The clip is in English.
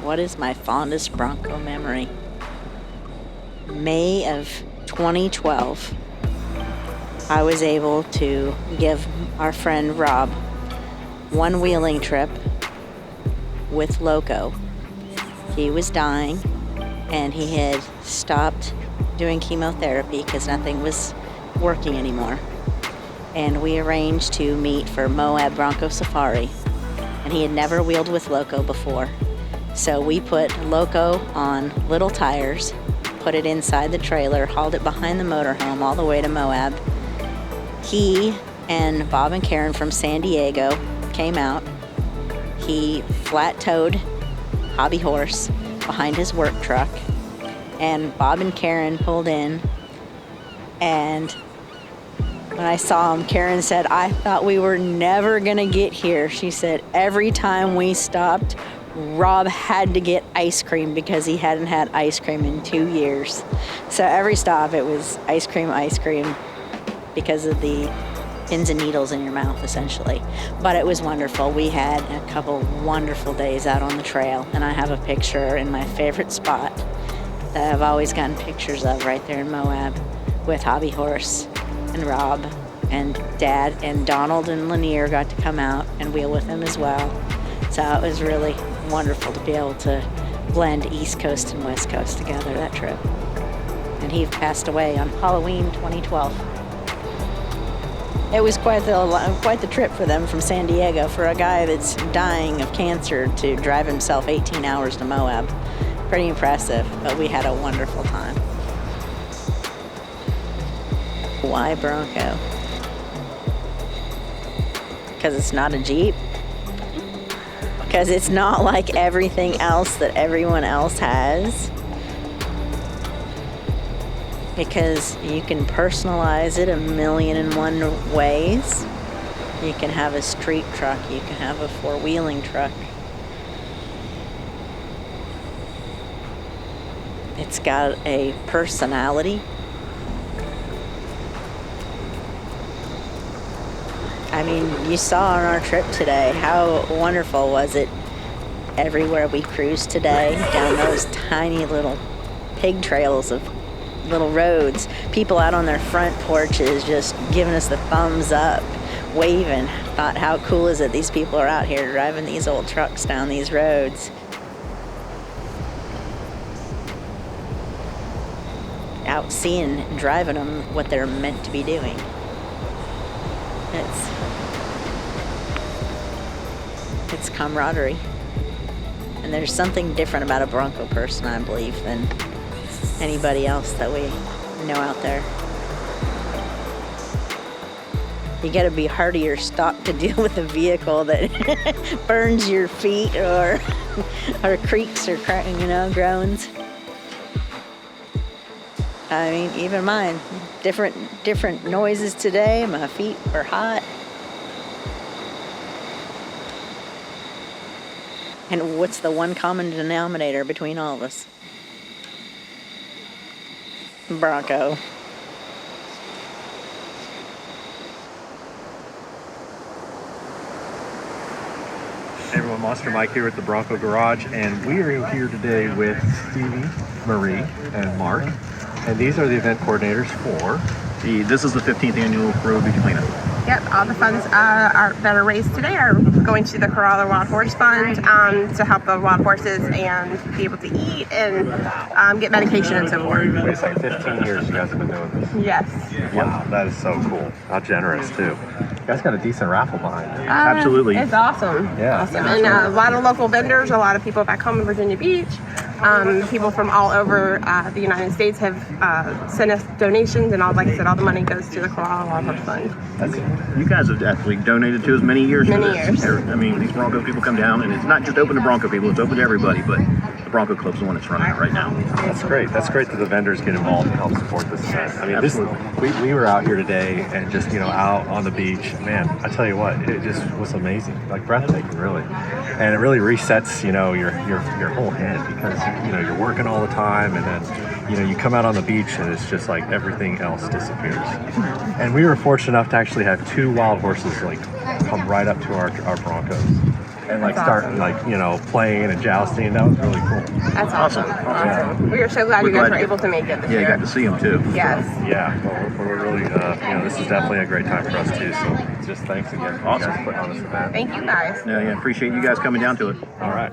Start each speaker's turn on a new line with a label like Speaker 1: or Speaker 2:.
Speaker 1: what is my fondest Bronco memory? May of 2012, I was able to give our friend Rob one wheeling trip with Loco. He was dying, and he had stopped doing chemotherapy because nothing was working anymore. And we arranged to meet for Moab Bronco Safari. And he had never wheeled with Loco before. So we put Loco on little tires, put it inside the trailer, hauled it behind the motorhome all the way to Moab. He and Bob and Karen from San Diego came out. He flat-towed Hobby Horse behind his work truck, and Bob and Karen pulled in, and when I saw him, Karen said, "I thought we were never gonna get here." She said every time we stopped, Rob had to get ice cream because he hadn't had ice cream in 2 years. So every stop it was ice cream, because of the pins and needles in your mouth, essentially. But it was wonderful. We had a couple wonderful days out on the trail, and I have a picture in my favorite spot that I've always gotten pictures of right there in Moab with Hobby Horse and Rob and Dad, and Donald and Lanier got to come out and wheel with him as well. So it was really wonderful to be able to blend East Coast and West Coast together that trip. And he passed away on Halloween 2012. It was quite the trip for them from San Diego for a guy that's dying of cancer to drive himself 18 hours to Moab. Pretty impressive, but we had a wonderful time. Why Bronco? Because it's not a Jeep? Because it's not like everything else that everyone else has? Because you can personalize it 1,000,001 ways. You can have a street truck, you can have a four-wheeling truck. It's got a personality. I mean, you saw on our trip today, how wonderful was it everywhere we cruised today, down those tiny little pig trails of little roads, people out on their front porches just giving us the thumbs up, waving. Thought, how cool is it these people are out here driving these old trucks down these roads. Out seeing and driving them what they're meant to be doing. It's camaraderie. And there's something different about a Bronco person, I believe, than anybody else that we know out there. You gotta be hardier stock to deal with a vehicle that burns your feet or creaks or groans. I mean, even mine, different noises today. My feet are hot. And what's the one common denominator between all of us? Bronco.
Speaker 2: Hey everyone, Monster Mike here at the Bronco Garage, and we are here today with Stevie, Marie, and Mark. And these are the event coordinators for
Speaker 3: this is the 15th annual Carova Beach Cleanup.
Speaker 4: Yep, all the funds that are raised today are going to the Corolla Wild Horse Fund to help the wild horses and be able to eat and get medication and so forth.
Speaker 2: Wait a second, 15 years you guys have been doing this?
Speaker 4: Yes.
Speaker 2: Wow, that is so cool. How generous too. You guys got a decent raffle behind you.
Speaker 3: Absolutely.
Speaker 4: It's awesome.
Speaker 2: Yeah.
Speaker 4: Awesome. And a lot of local vendors, a lot of people back home in Virginia Beach, people from all over the United States have sent us donations, and like I said, all the money goes to the Corolla Wild Horse Fund.
Speaker 3: You guys have definitely donated to us many years.
Speaker 4: Many years.
Speaker 3: I mean, these Bronco people come down, and it's not just open to Bronco people, it's open to everybody, but the Bronco Club's the one that's running it right now.
Speaker 2: That's great. That's great that the vendors get involved and help support this event. I mean, we were out here today and just, out on the beach. Man, I tell you what, it just was amazing. Like breathtaking, really. And it really resets, your whole head because, you're working all the time, and then, you come out on the beach and it's just like everything else disappears. And we were fortunate enough to actually have two wild horses come right up to our Broncos. and like
Speaker 4: That's
Speaker 2: start
Speaker 4: awesome.
Speaker 2: like playing and jousting. That was really cool.
Speaker 4: That's awesome.
Speaker 3: Awesome.
Speaker 4: We are so glad
Speaker 3: We're
Speaker 4: you guys
Speaker 3: glad
Speaker 4: were
Speaker 3: you-
Speaker 4: able to make it this
Speaker 3: Yeah, you
Speaker 4: year.
Speaker 3: got to see them too.
Speaker 4: Yes.
Speaker 2: Yeah, well, we're really this is definitely a great time for us too. So just thanks again for you
Speaker 3: Awesome.
Speaker 2: guys putting on this event.
Speaker 4: Thank you guys.
Speaker 3: Yeah, appreciate you guys coming down to it.
Speaker 2: All right.